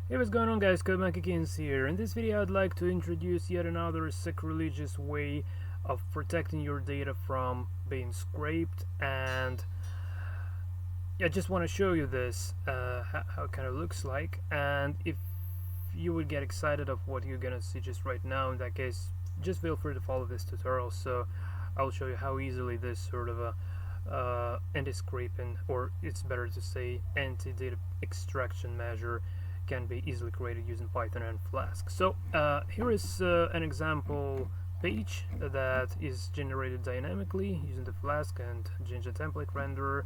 Hey, what's going on, guys? Codemechanics here. In this video I'd like to introduce yet another sacrilegious way of protecting your data from being scraped, and I just want to show you this, how it kind of looks like, and if you would get excited of what you're gonna see just right now, in that case just feel free to follow this tutorial. So I'll show you how easily this sort of a anti-scraping, or it's better to say anti-data extraction measure, can be easily created using Python and Flask. So here is an example page that is generated dynamically using the Flask and Jinja template renderer.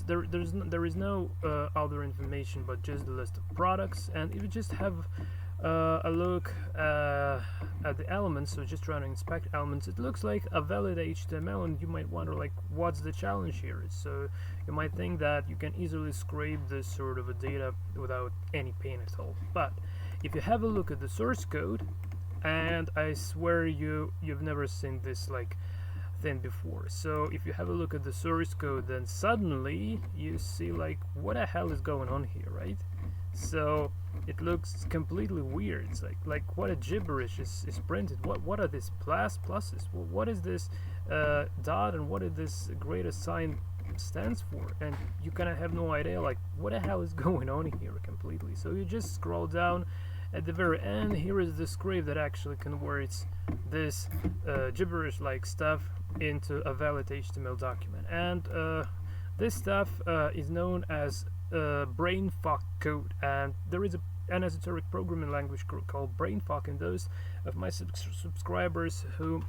There is no other information but just the list of products, and if you just have a look at the elements, so just trying to inspect elements, it looks like a valid HTML, and you might wonder, like, what's the challenge here? So you might think that you can easily scrape this sort of a data without any pain at all. But if you have a look at the source code, and I swear you've never seen this like thing before. So if you have a look at the source code, then suddenly you see, like, what the hell is going on here, right? So it looks completely weird. It's like what a gibberish is printed. What are these pluses? What is this dot, and what is this greater sign stands for? And you kind of have no idea, like, what the hell is going on here completely. So you just scroll down. At the very end, here is the script that actually converts this gibberish like stuff into a valid HTML document, and this stuff is known as BRAINFUCK code, and there is an esoteric programming language called BRAINFUCK, and those of my subscribers who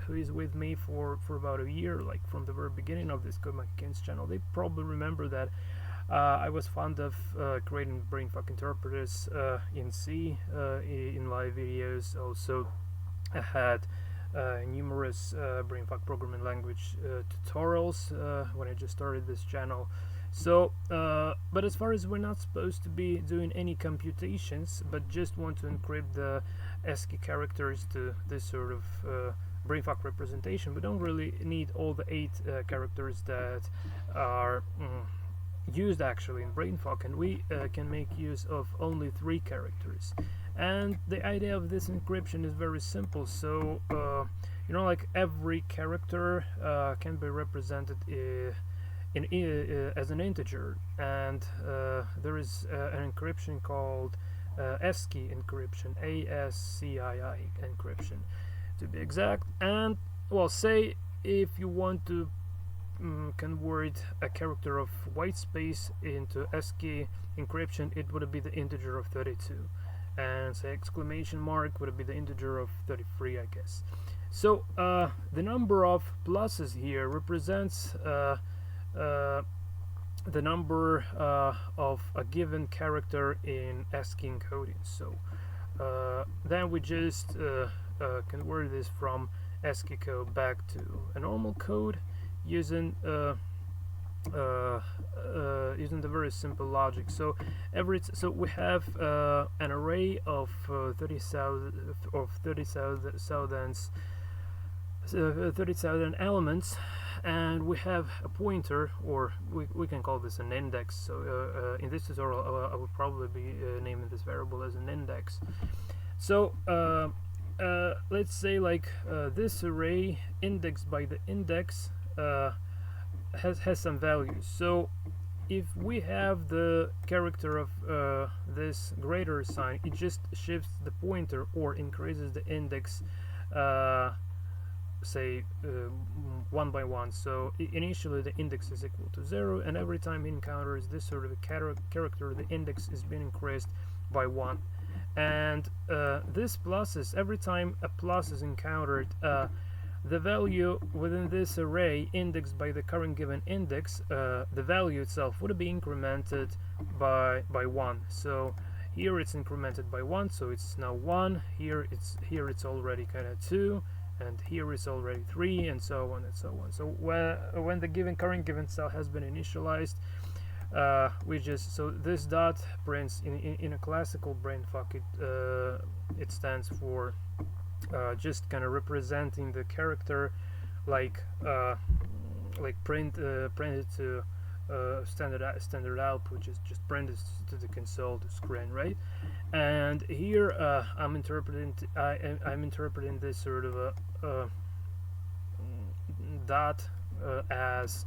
is with me for about a year, like from the very beginning of this Codemechanics channel, they probably remember that I was fond of creating BRAINFUCK interpreters in C in live videos. Also, I had numerous BRAINFUCK programming language tutorials when I just started this channel. So, but as far as we're not supposed to be doing any computations, but just want to encrypt the ASCII characters to this sort of BRAINFUCK representation, we don't really need all the 8 characters that are used actually in BRAINFUCK, and we can make use of only 3 characters. And the idea of this encryption is very simple. So you know, like, every character can be represented as an integer, and there is an encryption called ASCII encryption, ASCII encryption to be exact. And, well, say if you want to convert a character of white space into ASCII encryption, it would be the integer of 32, and say exclamation mark would be the integer of 33, I guess. So the number of pluses here represents the number of a given character in ASCII encoding. So then we just convert this from ASCII code back to a normal code using using the very simple logic. So we have an array of 30,000 elements, and we have a pointer, or we can call this an index. So in this tutorial I will probably be naming this variable as an index. So let's say, like, this array indexed by the index has some values. So if we have the character of this greater sign, it just shifts the pointer or increases the index, say 1 by 1. So initially the index is equal to 0, and every time it encounters this sort of a character, the index is being increased by 1. And this pluses, every time a plus is encountered, the value within this array indexed by the current given index, the value itself would be incremented by 1. So here it's incremented by 1, so it's now 1. Here it's already kind of 2, and here it's already 3, and so on and so on. So when the current given cell has been initialized, so this dot prints in a classical BRAINFUCK, it stands for just kind of representing the character like printed to standard output, just print this to the console to screen, right? And here I'm interpreting this sort of a dot as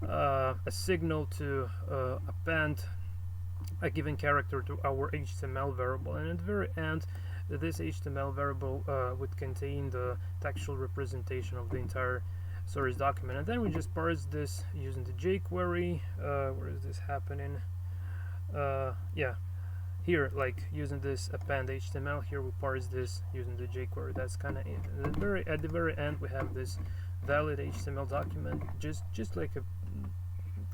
a signal to append a given character to our HTML variable, and at the very end this HTML variable would contain the textual representation of the entire source document, and then we just parse this using the jQuery. Where is this happening? Yeah, here, like using this append HTML. Here we parse this using the jQuery. That's kind of it. And at the very end we have this valid HTML document, just like a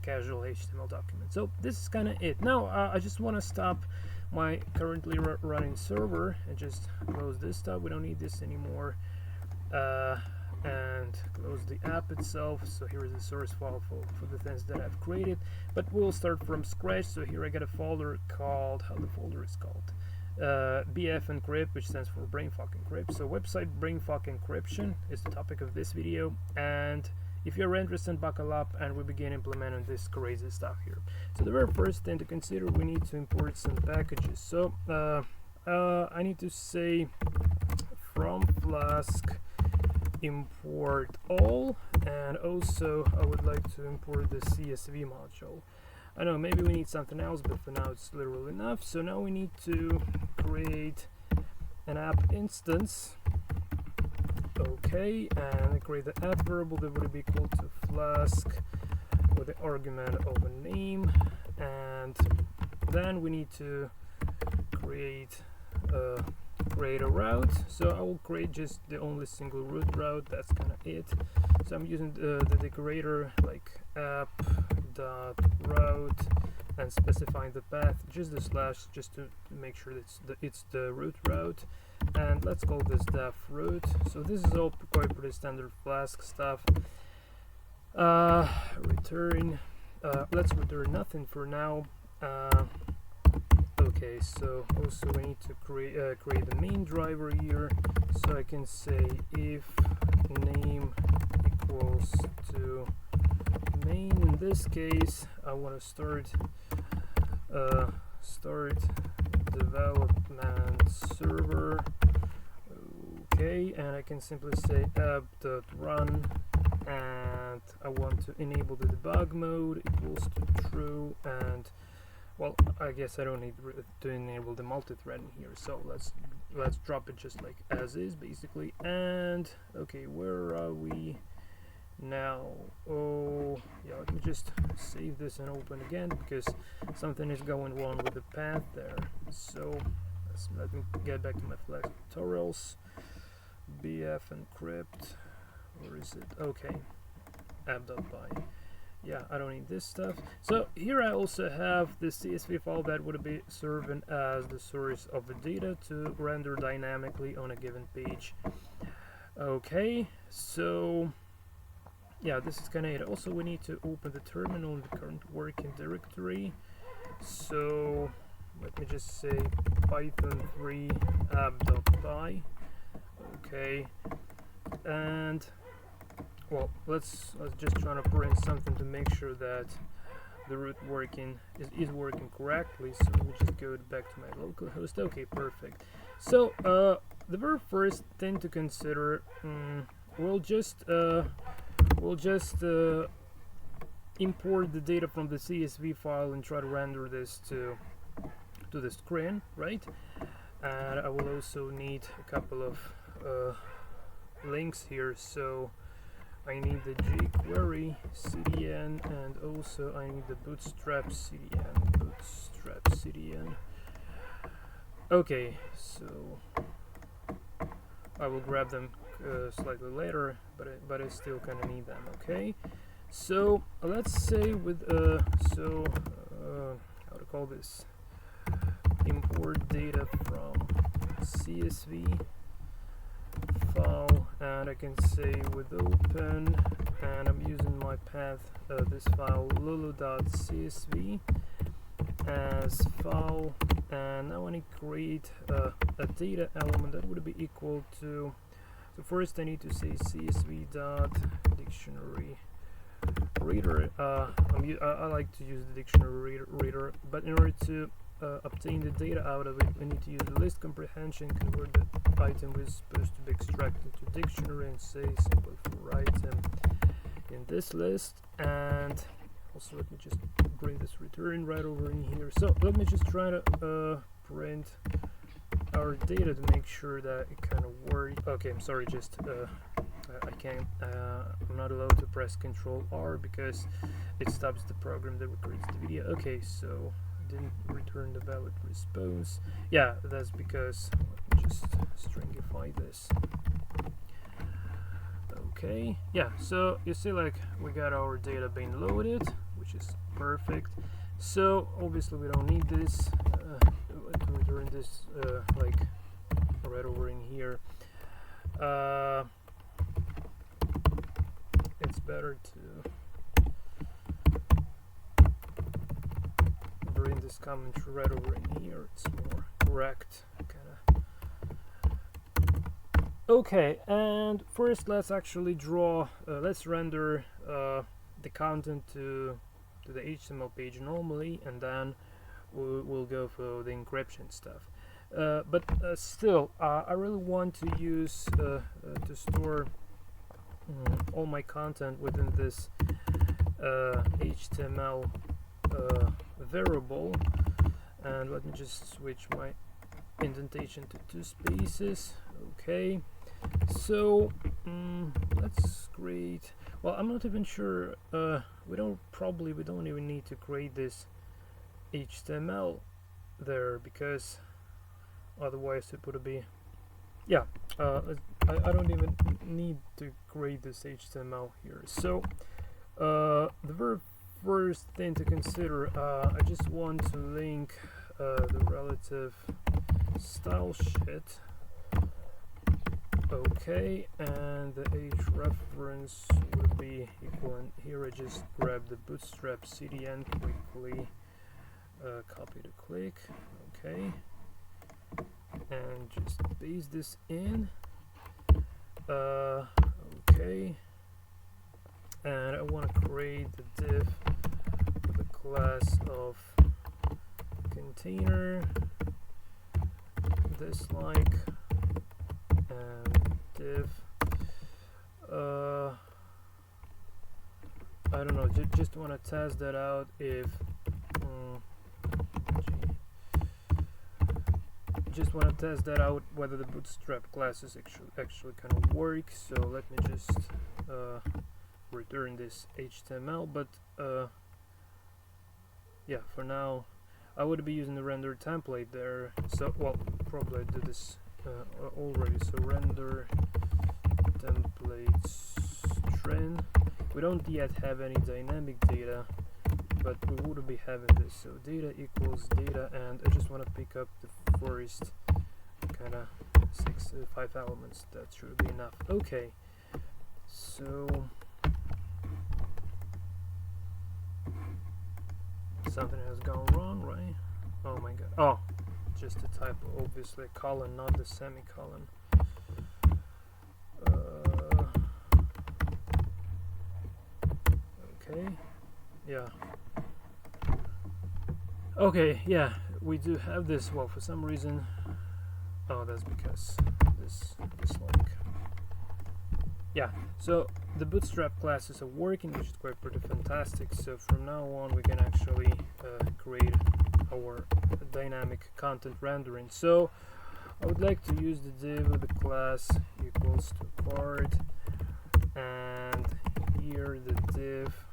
casual HTML document. So this is kind of it. Now I just want to stop my currently running server and just close this stuff. We don't need this anymore, and close the app itself. So here is the source file for the things that I've created, but we'll start from scratch. So here I got a folder called, how the folder is called, BF encrypt, which stands for BRAINFUCK encrypt. So website BRAINFUCK encryption is the topic of this video, and if you're interested, buckle up and we begin implementing this crazy stuff here. So the very first thing to consider, we need to import some packages. So I need to say from Flask import all, and also I would like to import the CSV module. I know maybe we need something else, but for now it's literal enough. So now we need to create an app instance. Okay, and create the app variable that would be equal to Flask with the argument of a name, and then we need to create a route. So I will create just the only single root route. That's kind of it. So I'm using the decorator like app.route and specifying the path, just the slash, just to make sure that it's the root route. And let's call this def root. So this is all quite pretty standard Flask stuff. Return. Let's return nothing for now. Okay, so also we need to create the main driver here. So I can say if name equals to main. In this case, I want to start development server. Okay, and I can simply say app.run, and I want to enable the debug mode equals to true, and well, I guess I don't need to enable the multi-threading here, so let's drop it just like as is basically. And okay, where are we now? Oh yeah, let me just save this and open again because something is going wrong with the path there. So let me get back to my Flask tutorials. BF encrypt, where is it? Okay, app.py. Yeah, I don't need this stuff. So here I also have the CSV file that would be serving as the source of the data to render dynamically on a given page. Okay, so yeah, this is kind of it. Also, we need to open the terminal in the current working directory. So let me just say python3 app.py. Okay, and well, let's just try to print something to make sure that the root is working correctly. So let me just go back to my local host. Okay, perfect. So the very first thing to consider, we'll just import the data from the CSV file and try to render this to the screen, right? And I will also need a couple of links here. So I need the jQuery CDN, and also I need the Bootstrap CDN. Okay, so I will grab them slightly later, but I still kind of need them. Okay, so let's say with how to call this, import data from CSV file, and I can say with open, and I'm using my path, this file lulu.csv as file, and now I want to create a data element that would be equal to, so first I need to say csv.dictionary reader, I like to use the dictionary reader, but in order to obtain the data out of it, we need to use the list comprehension, convert the item we're supposed to be extracted to dictionary, and say simply for item in this list. And also let me just bring this return right over in here. So let me just try to print our data to make sure that it kind of works. Okay, I'm sorry, just I can't, I'm not allowed to press Ctrl R because it stops the program that records the video. Okay, so I didn't return the valid response. Yeah, that's because, let me just stringify this. Okay, yeah, so you see, like, we got our data being loaded, which is perfect. So obviously we don't need this. Let me return this like right over in here. It's better to bring this comment right over in here. It's more correct, kinda. Okay, and first let's actually draw, let's render the content to the HTML page normally, and then we'll go for the encryption stuff. But still, I really want to use to store all my content within this HTML variable. And let me just switch my indentation to 2 spaces. Okay, so let's create, well, I'm not even sure, we don't even need to create this HTML there, because otherwise it would be, yeah, I don't even need to create this HTML here. So the very first thing to consider, I just want to link the relative style sheet. Okay, and the h reference would be equal. Here I just grab the bootstrap CDN quickly, copy the click, okay, and just paste this in. Okay, and I want to create the div with a class of container, this like, and div, I don't know, just want to test that out if just want to test that out whether the bootstrap classes actually kind of work. So let me just return this HTML, but yeah, for now I would be using the render template there. So, well, probably I did this already. So render template string. We don't yet have any dynamic data, but we would be having this. So data equals data, and I just want to pick up the first kind of 5 elements. That should be enough. Okay, so something has gone wrong, right? Oh my god. Oh, just a typo, obviously a colon, not the semicolon. Okay, yeah. Okay, yeah, we do have this. Well, for some reason, oh, that's because this like, yeah. So the bootstrap classes are working, which is quite pretty fantastic. So from now on, we can actually create our dynamic content rendering. So I would like to use the div with the class equals to card, and here the div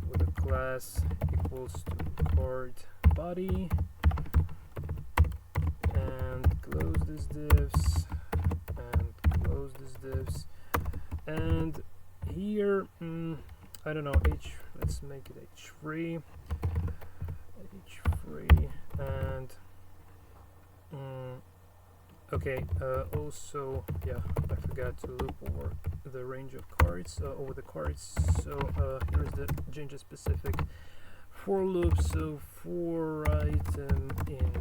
with the class equals to card body, and close these divs and close these divs. And here, I don't know, let's make it h3, and okay, also, yeah, I forgot to loop over the range of cards, over the cards. So here's the Jinja specific for loop. So for item in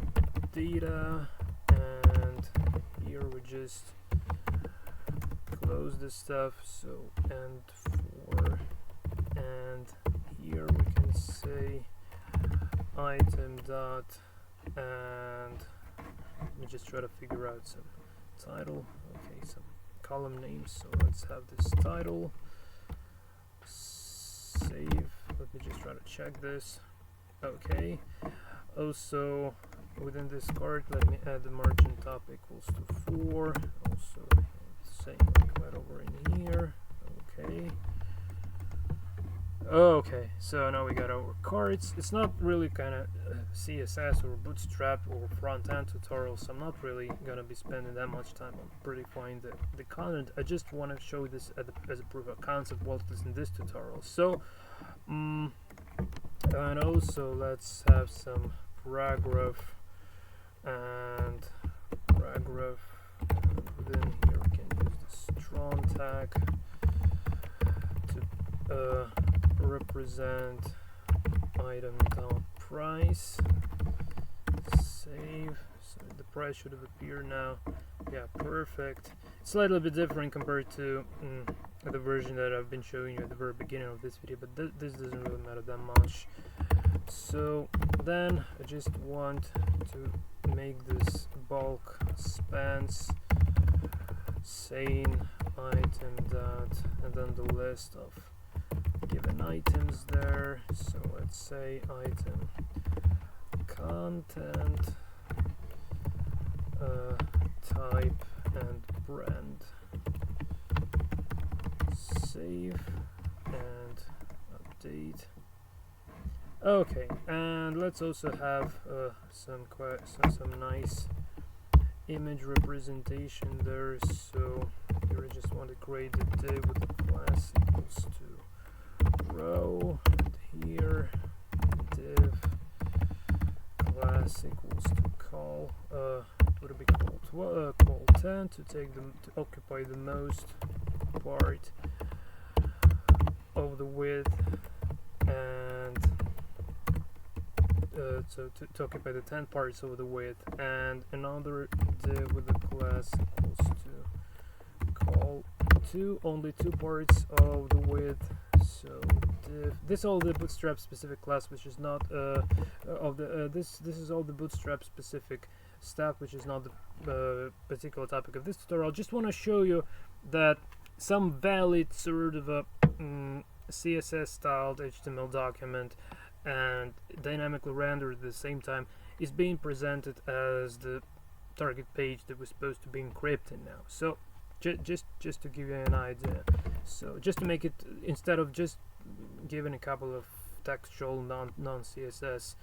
data, and here we just close this stuff. So, and for and here we can say item dot, and let me just try to figure out some title. Okay, some column names. So let's have this title. Save. Let me just try to check this. Okay. Also, within this card, let me add the margin top equals to 4. Also, same like right over in here. Okay. Okay, so now we got our cards. It's not really kind of CSS or Bootstrap or front-end tutorial, so I'm not really gonna be spending that much time on prettifying the content. I just want to show this as a proof of concept while it's in this tutorial. So, and also let's have some paragraph, and within here we can use the strong tag to represent item dot price. Save. So the price should have appeared now. Yeah, perfect. It's a little bit different compared to the version that I've been showing you at the very beginning of this video, but this doesn't really matter that much. So then I just want to make this bulk spans saying item dot, and then the list of given items there. So let's say item content, type and brand. Save and update. Okay, and let's also have some nice image representation there. So here I just want to create the div with the class equals to row, and here div class equals to call would it be called call 10 to take them to occupy the most part of the width, and so to occupy the 10 parts of the width, and another div with the class equals to call to only 2 parts of the width. So div, this is all the Bootstrap specific class, which is not this is all the Bootstrap specific stuff, which is not the particular topic of this tutorial. I just want to show you that some valid sort of a CSS styled HTML document and dynamically rendered at the same time is being presented as the target page that was supposed to be encrypted now. So just to give you an idea, so just to make it, instead of just giving a couple of textual non-CSS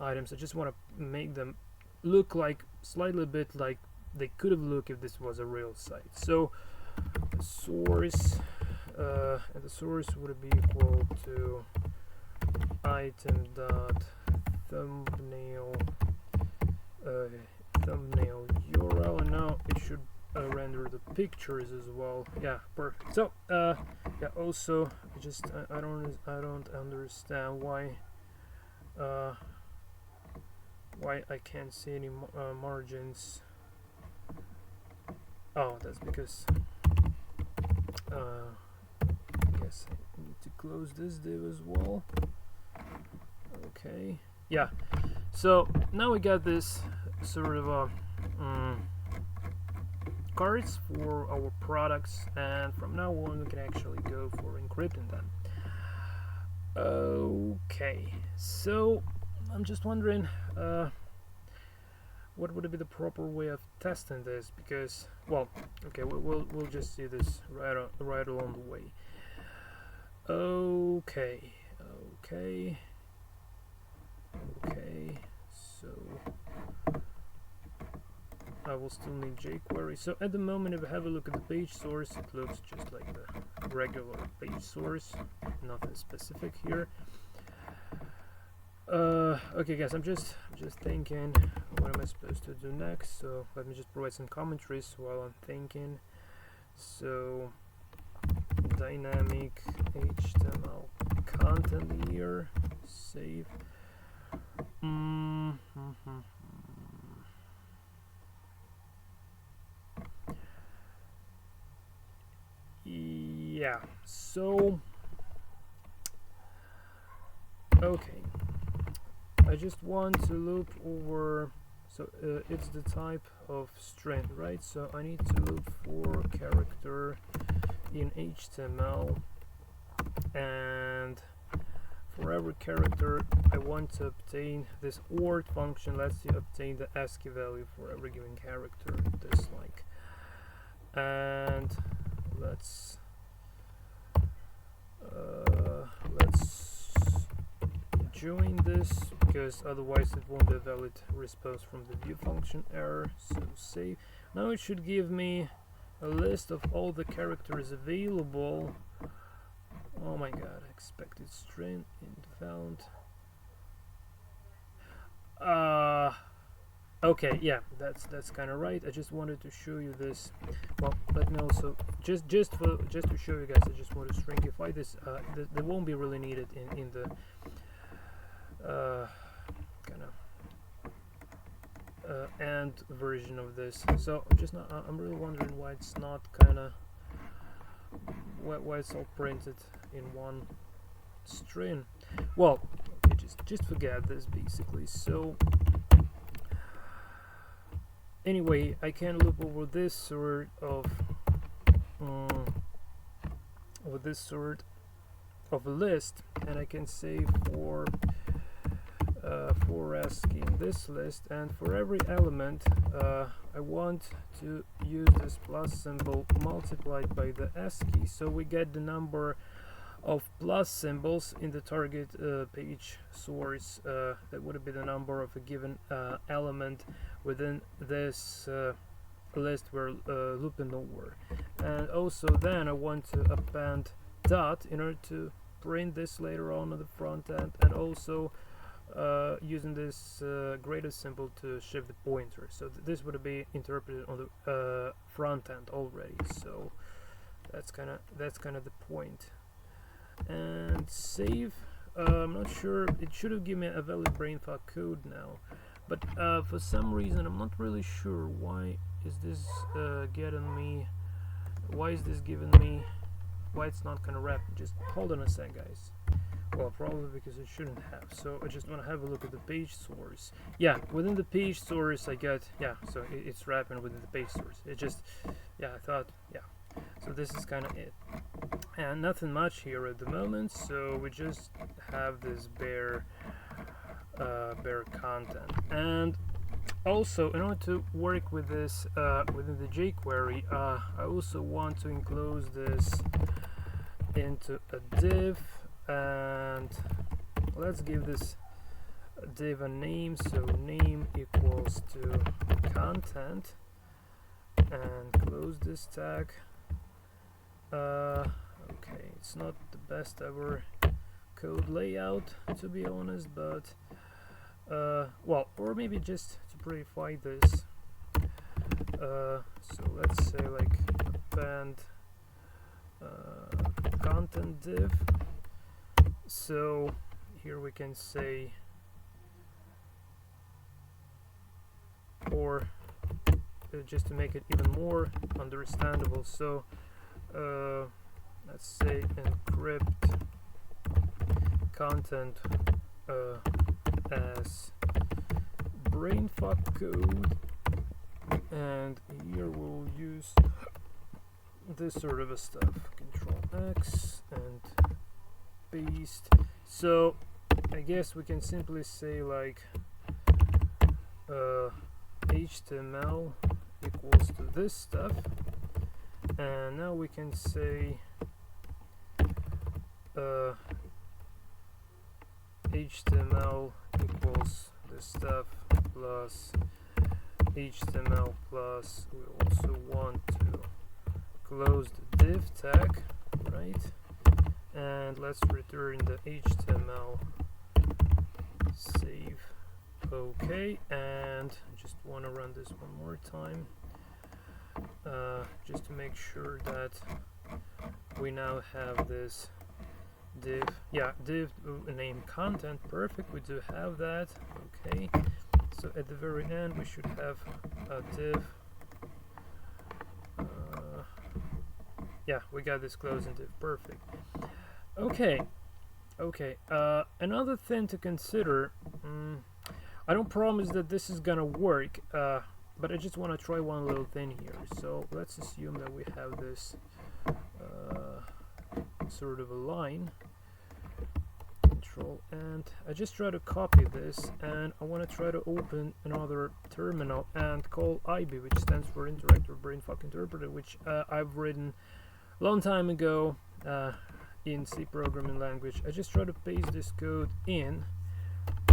items, I just want to make them look like slightly bit like they could have looked if this was a real site. So the source and the source would be equal to item dot thumbnail thumbnail URL, and now it should render the pictures as well. Yeah, perfect. So yeah, also just I don't understand why I can't see any margins. Oh, that's because I guess I need to close this div as well. Okay, yeah, so now we got this sort of cards for our products, and from now on we can actually go for encrypting them. Okay, so I'm just wondering what would be the proper way of testing this, because, well, okay, we'll just see this right along the way. Okay, so I will still need jQuery. So at the moment, if I have a look at the page source, it looks just like the regular page source, nothing specific here. Okay guys, I'm just thinking, what am I supposed to do next? So let me just provide some commentaries while I'm thinking. So dynamic HTML content here, save. Yeah, so Okay, I just want to loop over, so it's the type of string, right? So I need to loop for character in HTML, and for every character I want to obtain this OR function lets you obtain the ASCII value for every given character, this like. And let's join this, because otherwise it won't be a valid response from the view function error. So save. Now it should give me a list of all the characters available. Oh my god, expected string found. Okay, yeah, that's kind of right. I just wanted to show you this. Well, let me also just to show you guys, I just want to stringify this. They won't be really needed in the kind of end version of this. So I'm really wondering why it's not kind of why it's all printed in one string. Well, okay, just forget this basically. So anyway, I can loop over this sort of a list, and I can say for asking this list, and for every element I want to use this plus symbol multiplied by the ASCII, so we get the number of plus symbols in the target page source. That would be the number of a given element within this list we're looping over. And also then I want to append dot in order to print this later on the front end, and also using this greater symbol to shift the pointer. So this would be interpreted on the front end already. So that's kind of the point. And save. I'm not sure, it should have given me a valid BRAINFUCK code now, but for some reason I'm not really sure why is this giving me, why it's not kind of wrapped. Just hold on a sec, guys. Well, probably because it shouldn't have. So I just want to have a look at the page source. Yeah, within the page source I got, yeah, so it's wrapping within the page source. It just, yeah, I thought, yeah. So this is kind of it, and nothing much here at the moment. So we just have this bare content. And also, in order to work with this within the jQuery, I also want to enclose this into a div, and let's give this div a name. So name equals to content, and close this tag. Okay, it's not the best ever code layout, to be honest, but well, or maybe just to purify this, so let's say like append content div. So here we can say, or just to make it even more understandable, so let's say encrypt content as BRAINFUCK code, and here we'll use this sort of a stuff, Control X and paste. So I guess we can simply say like HTML equals to this stuff. And now we can say HTML equals this stuff plus HTML plus, we also want to close the div tag, right? And let's return the HTML, save, okay, and I just want to run this one more time. Just to make sure that we now have this div, yeah, div name content, perfect, we do have that, okay. So at the very end we should have a div, yeah, we got this closing div, perfect. Okay, Okay, another thing to consider, I don't promise that this is gonna work, but I just want to try one little thing here. So let's assume that we have this sort of a line, control, and I just try to copy this, and I want to try to open another terminal and call IB, which stands for Interactive BRAINFUCK Interpreter, which I've written a long time ago in C programming language. I just try to paste this code in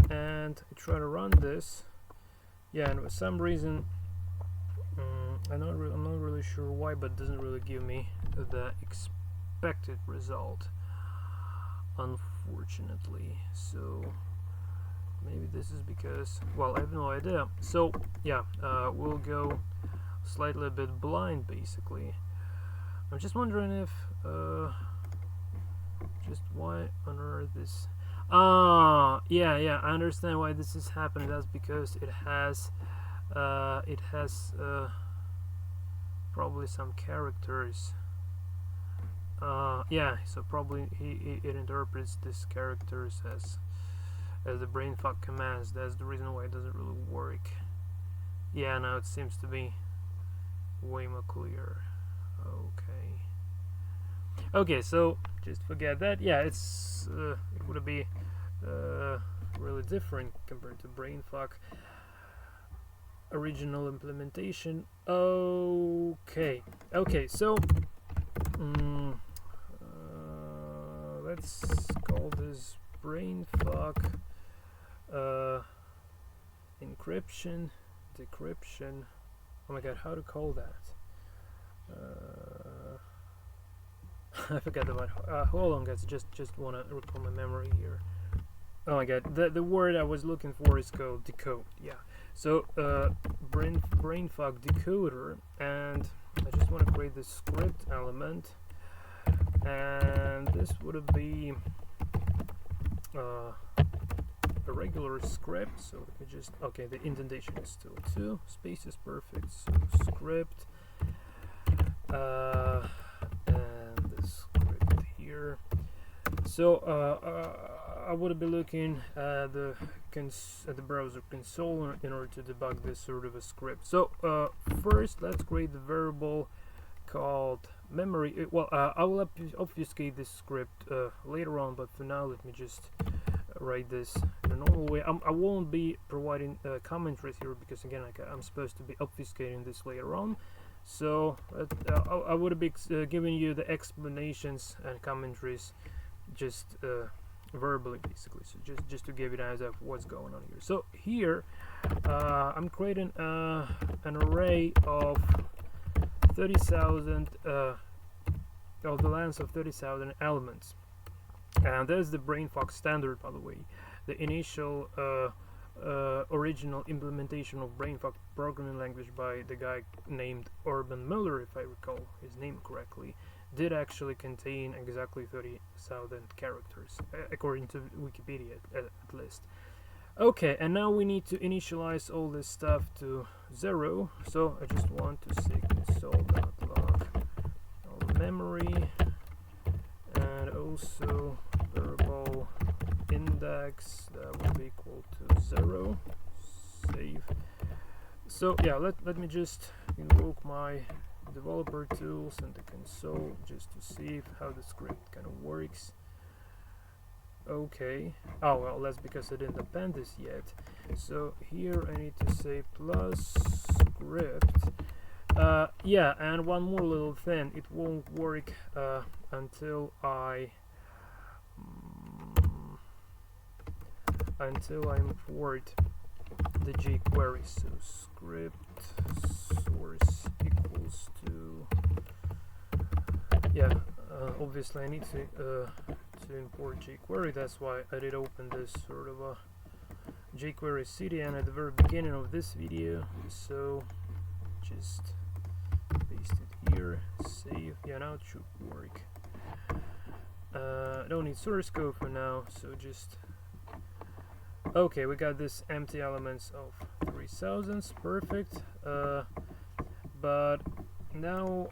and I try to run this. Yeah, and for some reason I'm not really sure why, but it doesn't really give me the expected result, unfortunately. So maybe this is because, well, I have no idea. So yeah, we'll go slightly a bit blind basically. I'm just wondering if just why on earth this yeah, I understand why this is happening. That's because it has probably some characters. Yeah, so probably it interprets these characters as the brainfuck commands. That's the reason why it doesn't really work. Yeah, now it seems to be way more clear. Okay, so just forget that. Yeah, it's it would be really different compared to brainfuck original implementation. Okay, so let's call this brainfuck encryption, decryption. Oh my god, how to call that? I forgot about. Hold on, guys. Just wanna recall my memory here. Oh my god, the word I was looking for is called decode. Yeah. So brainfuck decoder, and I just want to create this script element, and this would be a regular script. So let me just, okay, the indentation is still 2, space is perfect. So script, and the script here. So I would be looking at the browser console in order to debug this sort of a script. So first, let's create the variable called memory. Well, I will obfuscate this script later on, but for now, let me just write this in a normal way. I won't be providing commentaries here because again, I'm supposed to be obfuscating this later on. So I would be giving you the explanations and commentaries just verbally, basically. So just to give you an idea of what's going on here. So here I'm creating an array of 30,000 of the length of 30,000 elements, and there's the brainfuck standard, by the way, the initial original implementation of brainfuck programming language by the guy named Urban Miller, if I recall his name correctly, did actually contain exactly 30,000 characters, according to Wikipedia at least. Okay, and now we need to initialize all this stuff to 0. So I just want to say console.log all memory, and also variable index that will be equal to 0. Save. So yeah, let me just invoke my developer tools and the console just to see how the script kind of works. Okay. Oh well, that's because I didn't append this yet. So here I need to say plus script. Yeah, and one more little thing. It won't work until I import the jQuery. So script source equals to, yeah, obviously I need to import jQuery. That's why I did open this sort of a jQuery CDN at the very beginning of this video. So just paste it here, save. Yeah, now it should work. I don't need source code for now, so just okay, we got this empty elements of 3,000, perfect. But now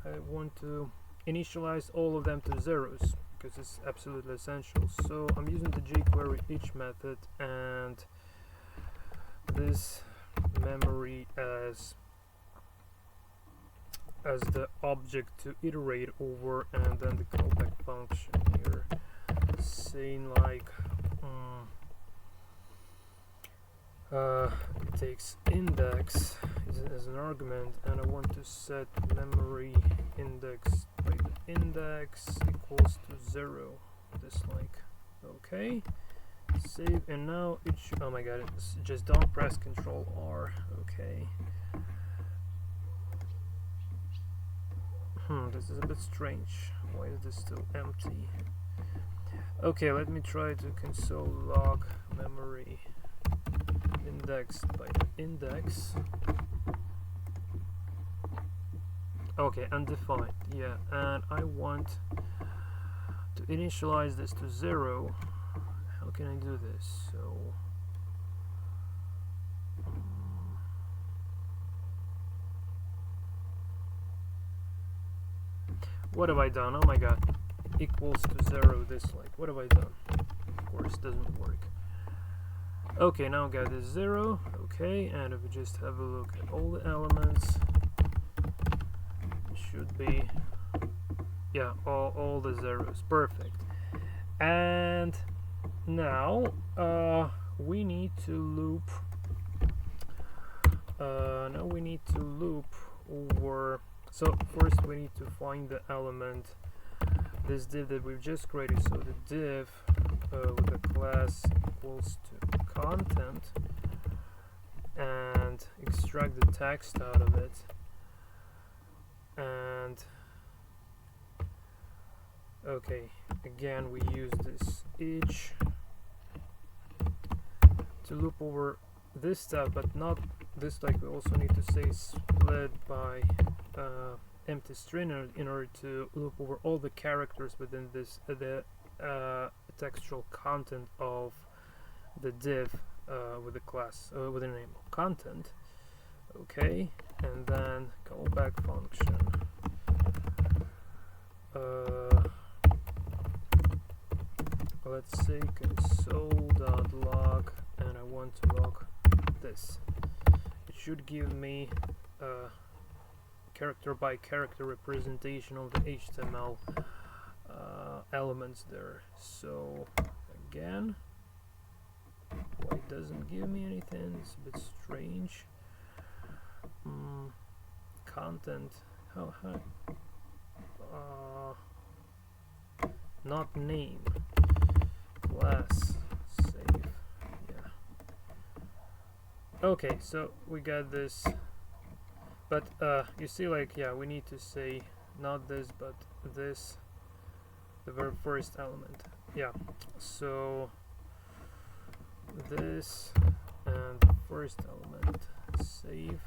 I want to initialize all of them to zeros. because it's absolutely essential. So I'm using the jQuery each method and this memory as the object to iterate over, and then the callback function here saying like it takes index as an argument, and I want to set memory index by the index equals to 0, just like okay, save, and now it should, oh my god, it's just don't press Ctrl R. Okay, this is a bit strange. Why is this still empty? Okay, let me try to console log memory indexed by the index. Okay, undefined, yeah, and I want to initialize this to 0. How can I do this? So what have I done? Oh my god, equals to 0 dislike. What have I done? Of course, it doesn't work. Okay, now I got this 0. Okay, and if we just have a look at all the elements, it should be, yeah, all the zeros. Perfect. And now we need to loop. Now we need to loop over. So first we need to find the element, this div that we've just created. So the div with the class equals to content, and extract the text out of it, and okay, again we use this each to loop over this stuff, but not this, like we also need to say split by empty string in order to loop over all the characters within this the textual content of the div with the class with the name of content. Okay, and then callback function. Let's say console.log, and I want to log this. It should give me character by character representation of the HTML elements there. So again, why it doesn't give me anything? It's a bit strange. Content, how not name, class, save, yeah. Okay, so we got this, but you see, like, yeah, we need to say not this but this, the very first element. Yeah, so this and the first element, save.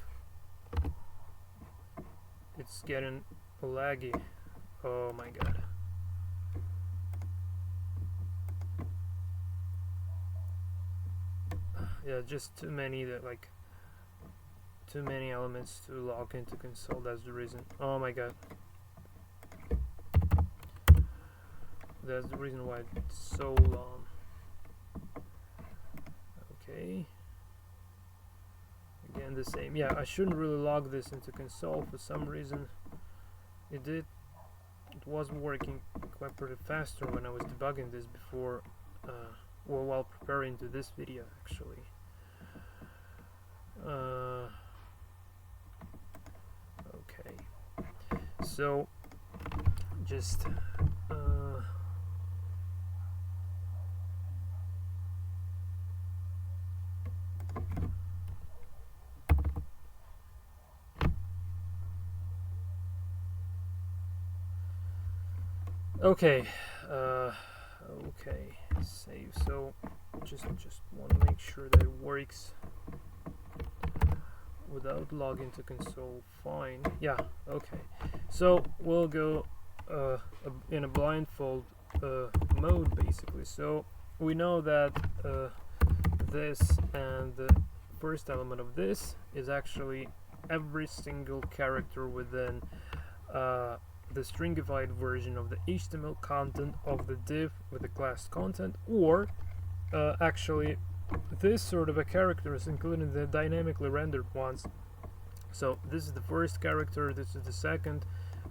It's getting laggy. Oh my god. Yeah, just too many too many elements to log into console. That's the reason. Oh my god. That's the reason why it's so long. Okay. Again, the same. Yeah, I shouldn't really log this into console. For some reason it was working quite pretty faster when I was debugging this before, well, while preparing to this video actually. Okay, so just okay, okay, save. So just want to make sure that it works without logging to console. Fine. Yeah, okay. So we'll go in a blindfold mode basically. So we know that this and the first element of this is actually every single character within the stringified version of the HTML content of the div with the class content, or actually this sort of a characters, including the dynamically rendered ones. So this is the first character, this is the second,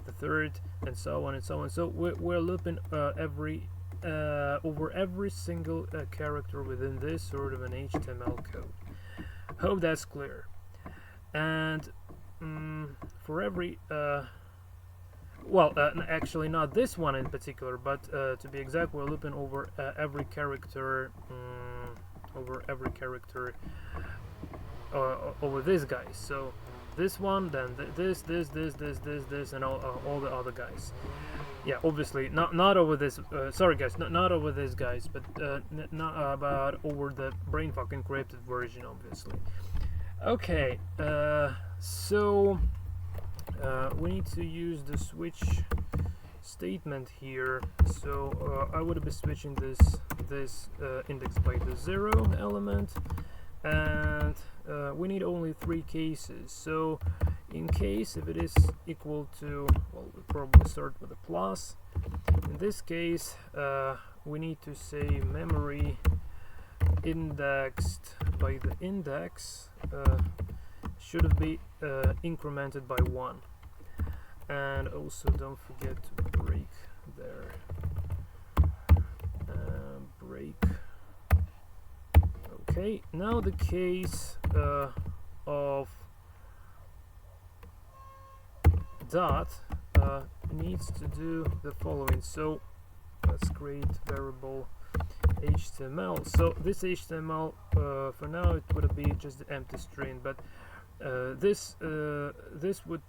the third, and so on and so on. So we're looping over every single character within this sort of an HTML code. Hope that's clear. And for every actually not this one in particular, but to be exact, we're looping over every character over this guy. So this one, then this, and all the other guys. Yeah, obviously not over this. Sorry guys, not over this guys, but not about over the BRAINFUCK encrypted version, obviously. Okay, so we need to use the switch statement here. So I would be switching this index by the 0 element, and we need only 3 cases. So in case if it is equal to, well, we'll probably start with a plus. In this case, we need to say memory indexed by the index should be incremented by 1. And also don't forget to break there. Break. Okay, now the case of dot needs to do the following. So let's create variable HTML. So this HTML for now it would be just the empty string, but this would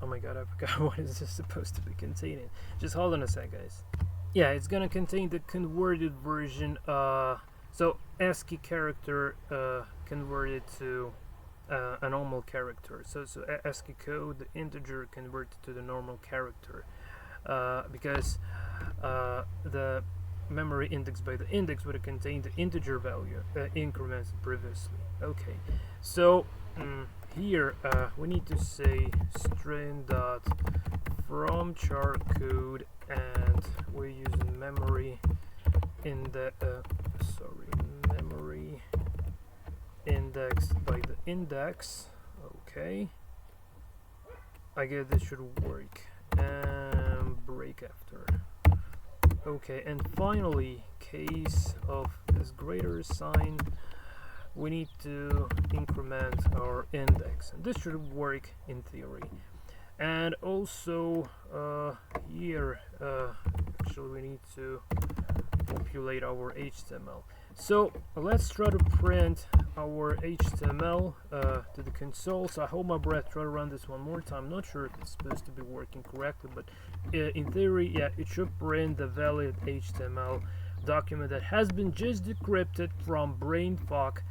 oh my god, I forgot what is this supposed to be containing. Just hold on a sec, guys. Yeah, it's gonna contain the converted version, so ASCII character converted to a normal character. So ASCII code, the integer converted to the normal character, because the memory index by the index would have contained the integer value incremented previously. Okay, so here we need to say string dot from char code, and we're using memory in the memory indexed by the index. Okay, I guess this should work, and break after. Okay, and finally, case of this greater sign, we need to increment our index, and this should work in theory. And also here actually we need to populate our HTML. So let's try to print our HTML to the console. So I hold my breath, try to run this one more time. Not sure if it's supposed to be working correctly, but in theory, yeah, it should print the valid HTML document that has been just decrypted from BRAINFUCK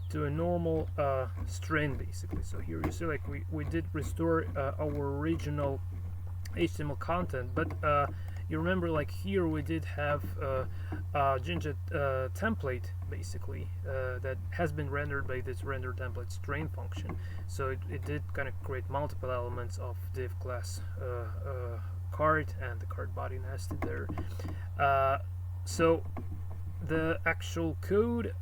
to a normal string, basically. So here you see, like, we did restore our original HTML content, but you remember, like, here we did have JSut template, basically, that has been rendered by this render template string function. So it did kind of create multiple elements of div class card, and the card body nested there. So the actual code,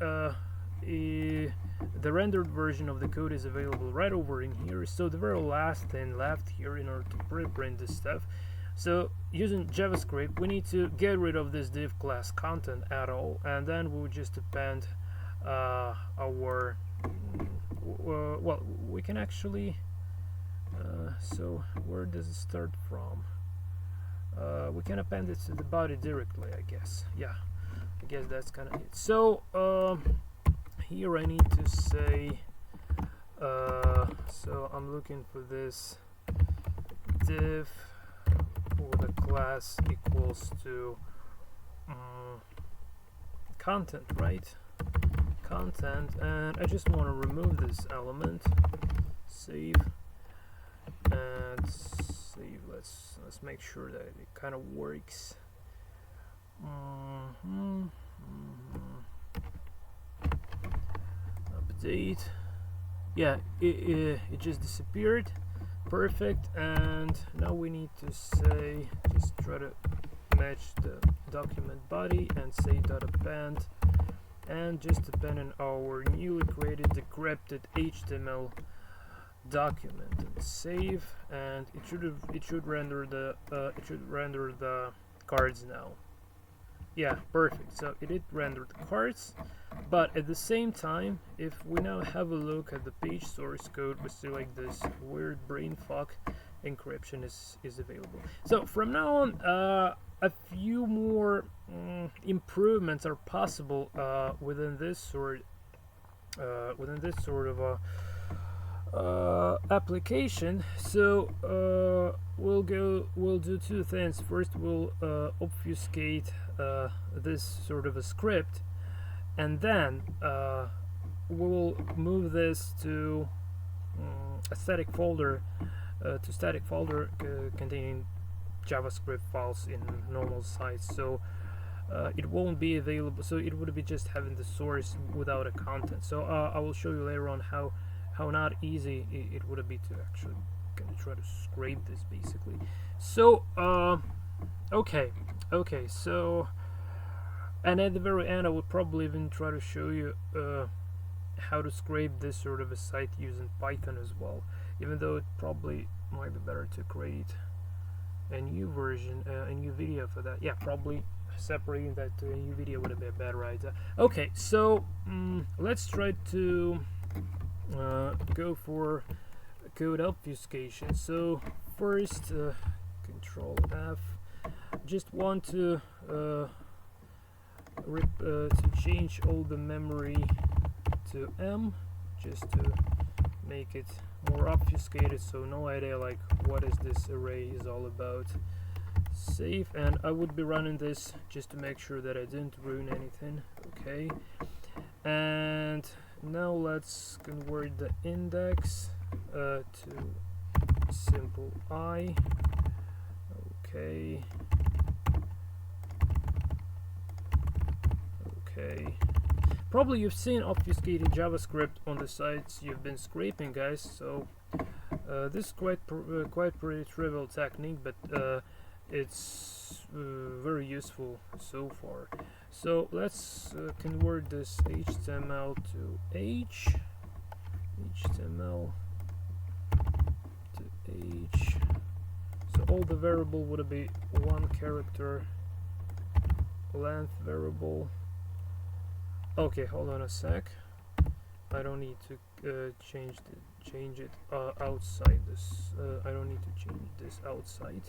the rendered version of the code is available right over in here. So the very last thing left here in order to preprint this stuff. So using JavaScript, we need to get rid of this div class content at all, and then we'll just append our well, we can actually so where does it start from? We can append it to the body directly, I guess. Yeah, I guess that's kind of it. So here I need to say so I'm looking for this div with a class equals to content, right? Content, and I just want to remove this element. Save and save. Let's make sure that it kind of works. Update. yeah, it just disappeared. Perfect. And now we need to say, just try to match the document body and say .append, and just append in our newly created decrypted HTML document and save, and it should render the cards now. Yeah, perfect. So it did render the cards, but at the same time, if we now have a look at the page source code, we see like this weird BRAINFUCK encryption is available. So from now on, a few more improvements are possible within this sort of a application. So we'll do two things. First, we'll obfuscate this sort of a script, and then we'll move this to a static folder containing JavaScript files in normal size. So it won't be available, so it would be just having the source without a content. So I will show you later on how not easy it would be to actually try to scrape this basically. So okay, so, and at the very end I will probably even try to show you how to scrape this sort of a site using Python as well, even though it probably might be better to create a new version, a new video for that. Yeah, probably separating that to a new video would be a better idea. Okay, so let's try to go for code obfuscation. So first, Control F. Just want to change all the memory to M, just to make it more obfuscated, so no idea like what is this array is all about. Save, and I would be running this just to make sure that I didn't ruin anything. Okay, and now let's convert the index to simple I. Okay. Probably you've seen obfuscated JavaScript on the sites you've been scraping, guys. So this is quite pretty trivial technique, but it's very useful so far. So let's convert this HTML to H, HTML to H. So all the variable would be 1 character length variable. Okay, hold on a sec. I don't need to change it outside this. I don't need to change this outside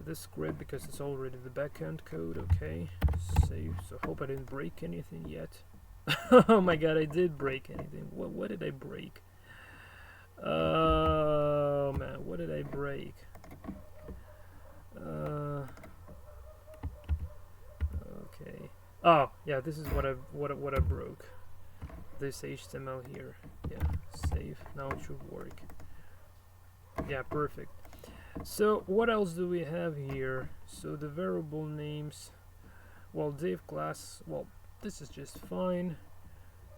this script because it's already the backend code. Okay, save. So hope I didn't break anything yet. Oh my god, I did break anything. What did I break? Oh man, what did I break? Okay. Oh yeah, this is what I broke. This HTML here. Yeah, save. Now it should work. Yeah, perfect. So what else do we have here? So the variable names. Well, div class. Well, this is just fine.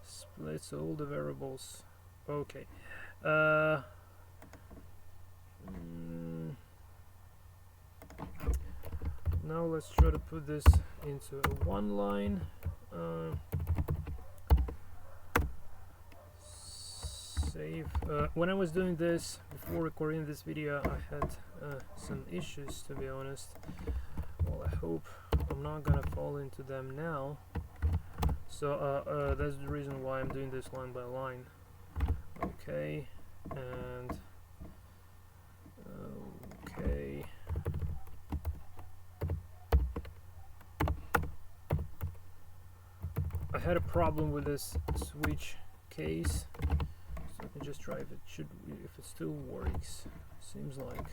Splits all the variables. Okay. Now let's try to put this into a one line. Save. When I was doing this before recording this video, I had some issues, to be honest. Well, I hope I'm not gonna fall into them now. So that's the reason why I'm doing this line by line. Okay, and okay. I had a problem with this switch case, so I can just try if it still works. Seems like.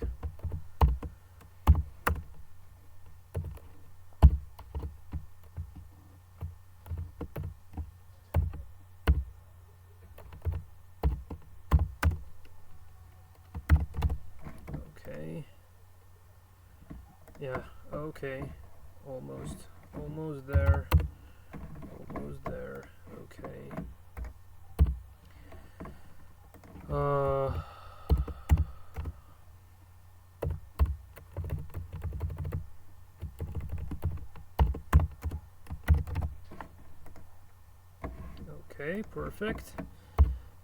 Okay. Yeah. Okay. Almost there. Almost there. Okay. Okay, perfect.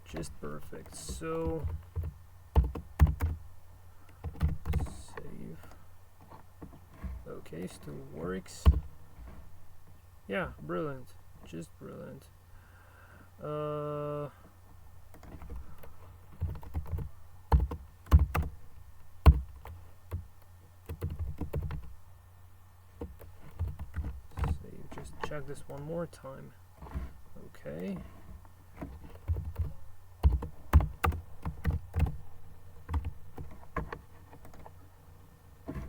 Just perfect. So save. Okay, still works. Yeah, brilliant. Just brilliant. Save. Just check this one more time. Okay.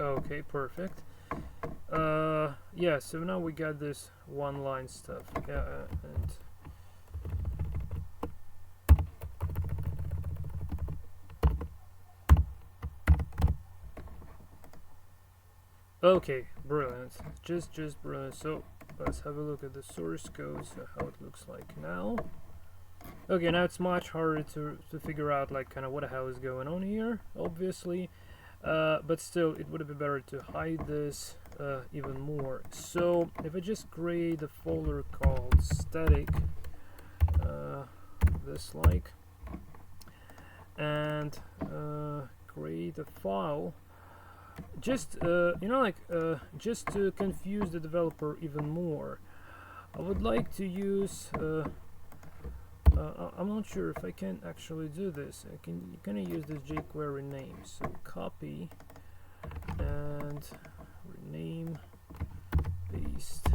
Okay, perfect. Yeah, so now we got this one line stuff. Yeah, and okay, brilliant. Just brilliant. So let's have a look at the source code, so how it looks like now. Okay, now it's much harder to figure out like kind of what the hell is going on here, obviously. But still, it would be better to hide this even more. So if I just create a folder called static, this like, and create a file, just you know, like just to confuse the developer even more, I would like to use I'm not sure if I can actually do this. I can kind of use this jQuery name. So copy and rename, paste.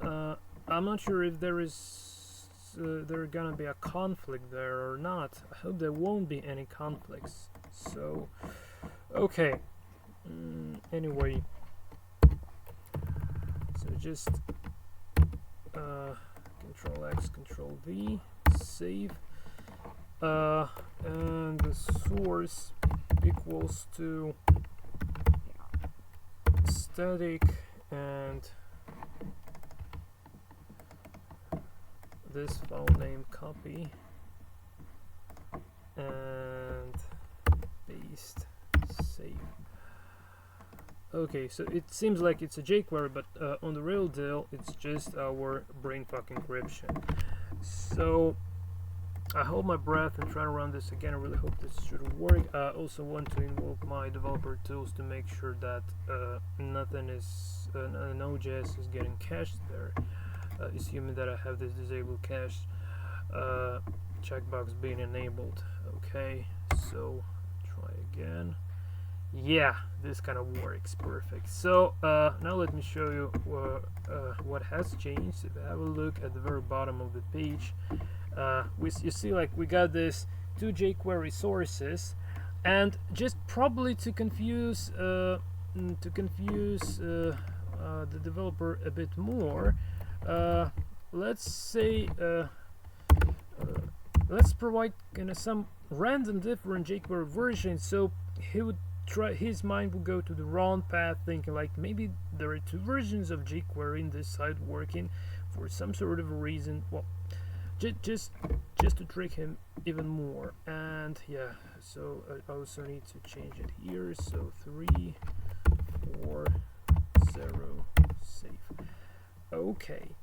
I'm not sure if there is there gonna be a conflict there or not. I hope there won't be any conflicts. So okay. Anyway, so just Control X, Control V, save, and the source equals to static and this file name copy and paste, save. Okay, so it seems like it's a jQuery, but on the real deal, it's just our BRAINFUCK encryption. So I hold my breath and try to run this again. I really hope this should work. I also want to invoke my developer tools to make sure that nothing is, no JS is getting cached there. Assuming that I have this disabled cache checkbox being enabled. Okay, so try again. Yeah, this kind of works perfect. So now let me show you what has changed. If I have a look at the very bottom of the page, you see like we got this two jQuery sources, and just probably to confuse the developer a bit more, let's say let's provide some random different jQuery versions, so he would his mind will go to the wrong path, thinking like maybe there are two versions of jQuery in this site working for some sort of a reason. Well, just to trick him even more. And yeah, so I also need to change it here. So 3 4 0 save. Okay,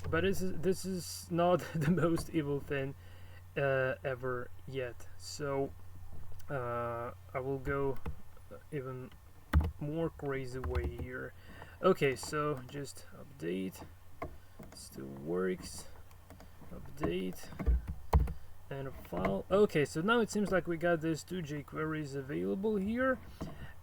but this is not the most evil thing ever yet. So I will go even more crazy way here. Okay, so just update, still works, update, and a file. Okay, so now it seems like we got these two jQueries available here.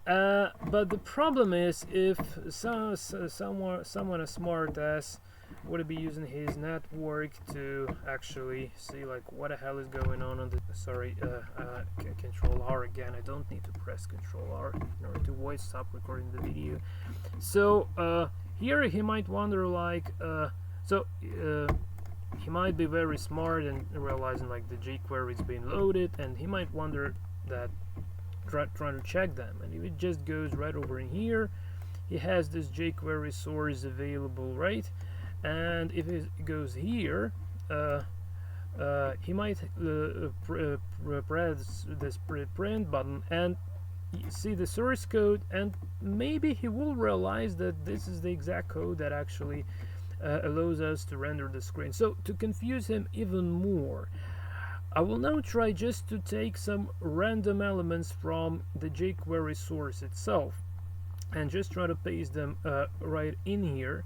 But the problem is, if someone a smart ass would be using his network to actually see like what the hell is going on the Control R again. I don't need to press Control R in order to voice stop recording the video. So here he might wonder like he might be very smart and realizing like the jQuery is being loaded, and he might wonder that trying to check them, and if it just goes right over in here, he has this jQuery source available, right? And if it goes here, he might press this print button and see the source code, and maybe he will realize that this is the exact code that actually allows us to render the screen. So to confuse him even more, I will now try just to take some random elements from the jQuery source itself and just try to paste them right in here.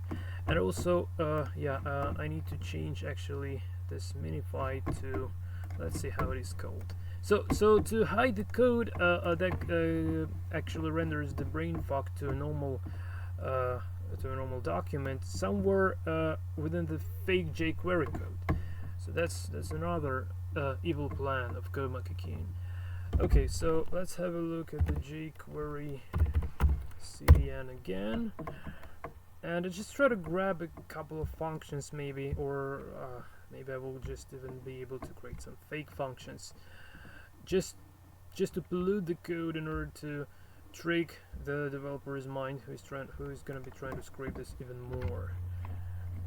And also I need to change actually this minify to, let's see how it is called. So to hide the code that actually renders the BRAINFUCK to a normal document somewhere within the fake jQuery code. So that's another evil plan of CodeMonkey. Okay, so let's have a look at the jQuery CDN again, and I just try to grab a couple of functions maybe, or maybe I will just even be able to create some fake functions just to pollute the code in order to trick the developer's mind who is going to be trying to scrape this even more.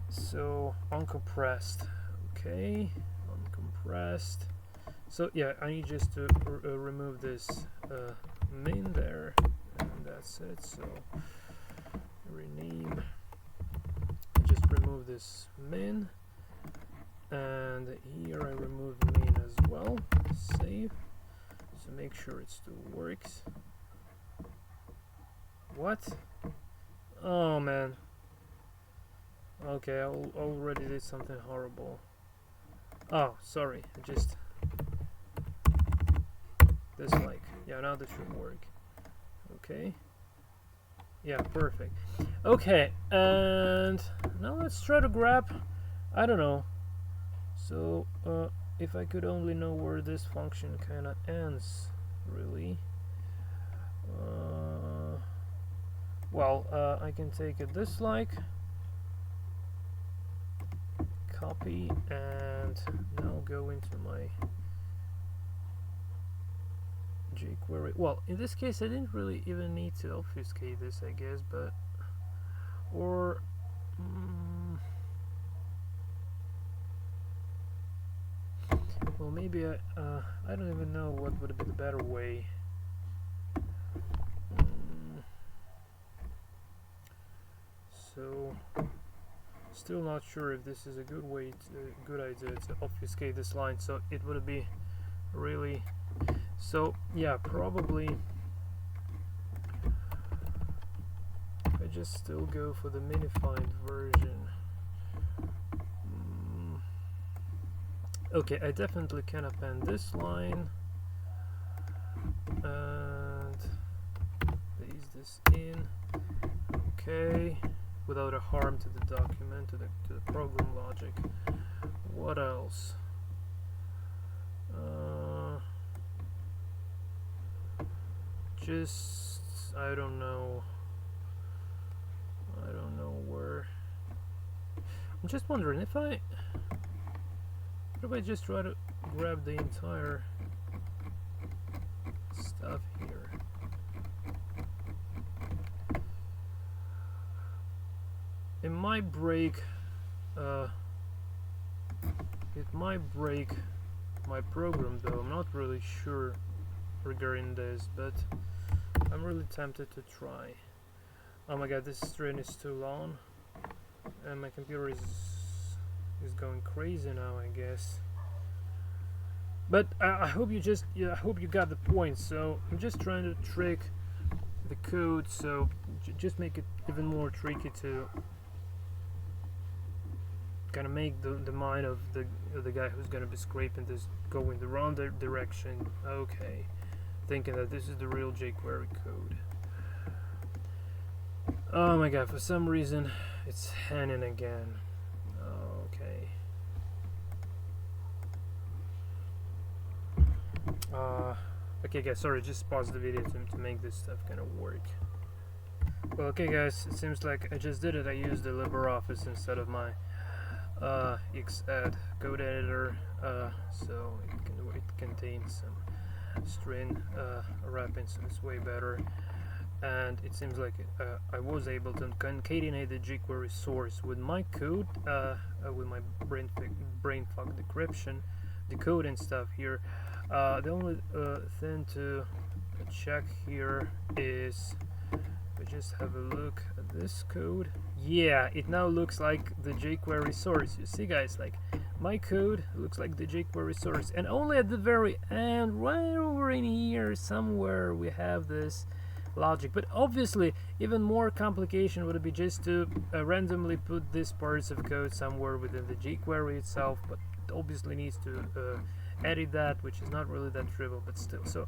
So uncompressed, okay, uncompressed. So yeah, I need just to remove this min there, and that's it. So rename, just remove this min, and here I remove min as well. Save. So make sure it still works. What? Oh man. Okay, I already did something horrible. Oh, sorry. I just dislike. Yeah, now this should work. Okay. Yeah, perfect. Okay, and now let's try to grab, I don't know. So if I could only know where this function kind of ends, really. Well, I can take a dislike, copy, and now go into my jQuery. Well, in this case, I didn't really even need to obfuscate this, I guess, but or well, maybe I don't even know what would be the better way. So still not sure if this is a good idea to obfuscate this line, so it would be really, so yeah, probably I just still go for the minified version. Okay, I definitely can append this line and paste this in. Okay, without a harm to the document, to the program logic. What else? Just I don't know where. I'm just wondering if what if I just try to grab the entire stuff here. It might break my program though. I'm not really sure regarding this, but I'm really tempted to try. Oh my god, this string is too long and my computer is going crazy now, I guess. But I hope you got the point. So I'm just trying to trick the code, so just make it even more tricky to kind of make the mind of the guy who's gonna be scraping this go in the wrong direction. Okay, thinking that this is the real jQuery code. Oh my god, for some reason it's hanging again. Okay. Okay guys, sorry, just pause the video to make this stuff kind of work. Well, okay guys, it seems like I just did it. I used the LibreOffice instead of my Xed code editor, so it contains some string wrapping, so it's way better. And it seems like I was able to concatenate the jQuery source with my code, with my BRAINFUCK encryption, decoding stuff here. The only thing to check here is we just have a look at this code yeah, it now looks like the jQuery source. You see, guys, like my code looks like the jQuery source, and only at the very end, right over in here somewhere, we have this logic. But obviously, even more complication would be just to randomly put these parts of code somewhere within the jQuery itself, but it obviously needs to edit that, which is not really that trivial, but still. So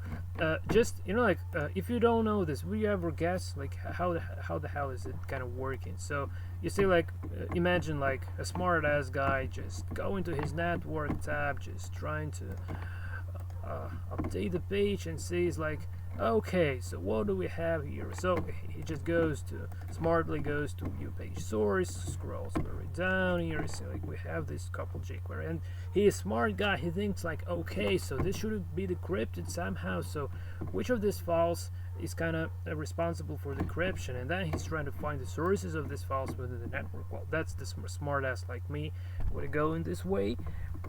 just, you know, like if you don't know this, will you ever guess like how the hell is it kind of working? So you see, like imagine like a smart ass guy just go into his network tab, just trying to update the page, and sees like, okay, so what do we have here? So he just smartly goes to view page source, scrolls very down here, so like we have this couple jQuery, and he is a smart guy. He thinks like, okay, so this should be decrypted somehow, so which of these files is kind of responsible for the encryption? And then he's trying to find the sources of these files within the network. Well, that's the smart ass like me would go in this way.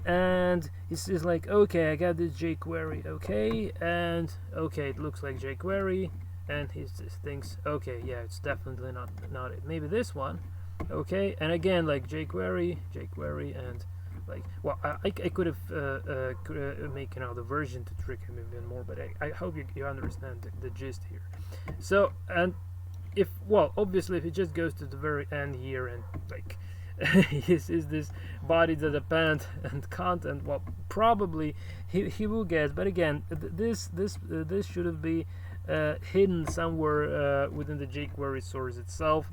And he says like, okay, I got this jQuery, okay, and okay, it looks like jQuery, and he just thinks, okay, yeah, it's definitely not it. Maybe this one, okay, and again like jQuery, and like, well, I could have make another version to trick him even more, but I hope you understand the gist here. So, and if, well, obviously if he just goes to the very end here and like is this body that append and content, well, probably he will guess, but again, this should have been hidden somewhere within the jQuery source itself,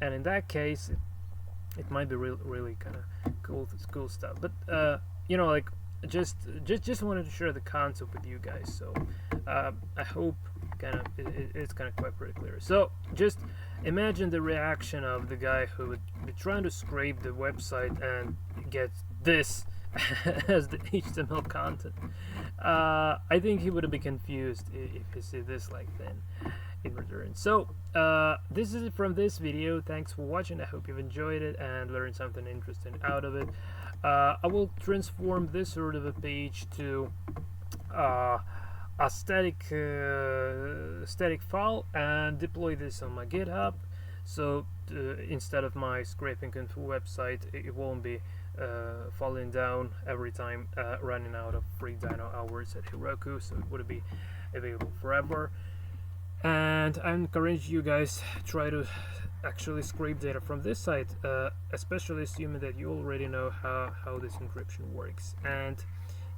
and in that case it might be really kind of cool stuff. But you know, like just wanted to share the concept with you guys, so I hope it's kind of quite pretty clear. So just imagine the reaction of the guy who would be trying to scrape the website and get this as the HTML content. I think he would be confused if he see this like then in return. So this is it from this video. Thanks for watching. I hope you've enjoyed it and learned something interesting out of it. I will transform this sort of a page to a static file and deploy this on my GitHub. So instead of my scraping into website, it won't be falling down every time running out of free Dino hours at Heroku, so it would be available forever. And I encourage you guys try to actually scrape data from this site, especially assuming that you already know how this encryption works. And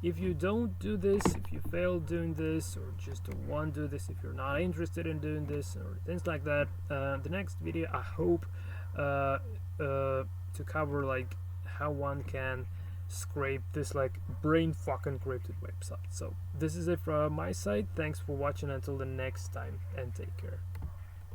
if you don't do this, if you fail doing this, or just don't want to do this, if you're not interested in doing this, or things like that, the next video I hope to cover like how one can scrape this like BRAINFUCK encrypted website. So this is it from my side. Thanks for watching. Until the next time, and take care.